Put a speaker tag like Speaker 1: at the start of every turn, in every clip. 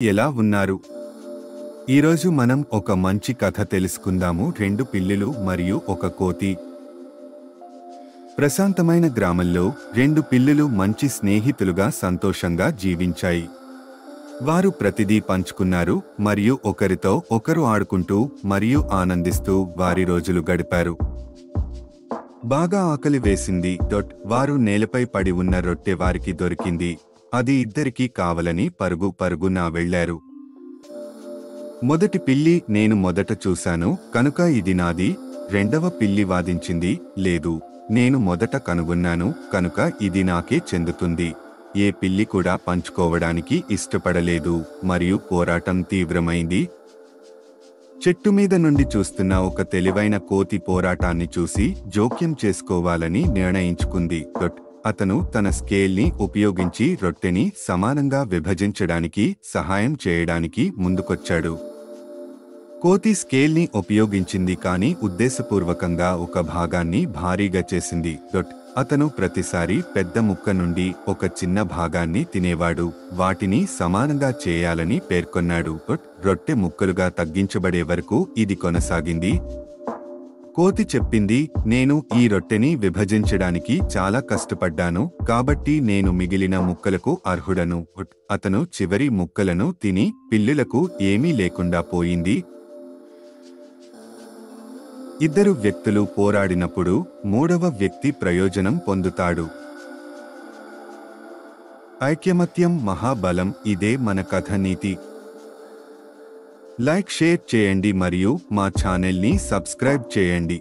Speaker 1: ఎలా ఉన్నారు? ఈరోజు మనం ఒక మంచి కథ తెలుసుకుందాము. రెండు పిల్లులు మరియు ఒక కోతి. ప్రశాంతమైన గ్రామంలో రెండు పిల్లులు మంచి స్నేహితులుగా సంతోషంగా జీవించాయి. వారు ప్రతిదీ పంచుకున్నారు మరియు ఒకరితో ఒకరు ఆడుకుంటూ మరియు ఆనందిస్తూ వారి రోజులు గడిపారు. బాగా ఆకలి వేసింది. వారు నేలపై పడి ఉన్న రొట్టె వారికి దొరికింది. అది ఇద్దరికీ కావాలని పరుగున వెళ్లారు. మొదటి పిల్లి, నేను మొదట చూశాను కనుక ఇది నాది. రెండవ పిల్లి వాదించింది, లేదు, నేను మొదట కనుగొన్నాను కనుక ఇది నాకే చెందుతుంది. ఏ పిల్లి కూడా పంచుకోవడానికి ఇష్టపడలేదు మరియు పోరాటం తీవ్రమైంది. చెట్టు మీద నుండి చూస్తున్న ఒక తెలివైన కోతి పోరాటాన్ని చూసి జోక్యం చేసుకోవాలని నిర్ణయించుకుంది. అతను తన స్కేల్ని ఉపయోగించి రొట్టెని సమానంగా విభజించడానికి సహాయం చేయడానికి ముందుకొచ్చాడు. కోతి స్కేల్ని ఉపయోగించింది కానీ ఉద్దేశపూర్వకంగా ఒక భాగాన్ని భారీగా చేసింది. అతను ప్రతిసారి పెద్ద ముక్క నుండి ఒక చిన్న భాగాన్ని తినేవాడు. వాటిని సమానంగా చేయాలని పేర్కొన్నాడు. రొట్టె ముక్కలుగా తగ్గించబడే వరకు ఇది కొనసాగింది. కోతి చెప్పింది, నేను ఈ రొట్టెని విభజించడానికి చాలా కష్టపడ్డాను కాబట్టి నేను మిగిలిన ముక్కలకు అర్హుడను. అతను చివరి ముక్కలను తిని పిల్లులకు ఏమీ లేకుండా పోయింది. ఇద్దరు వ్యక్తులు పోరాడినప్పుడు మూడవ వ్యక్తి ప్రయోజనం పొందుతాడు. ఐక్యమత్యం మహాబలం. ఇదే మన కథ నీతి. లైక్, షేర్ చేయండి మరియు మా ఛానల్ని సబ్స్క్రైబ్ చేయండి.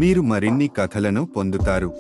Speaker 1: మీరు మరిన్ని కథలను పొందుతారు.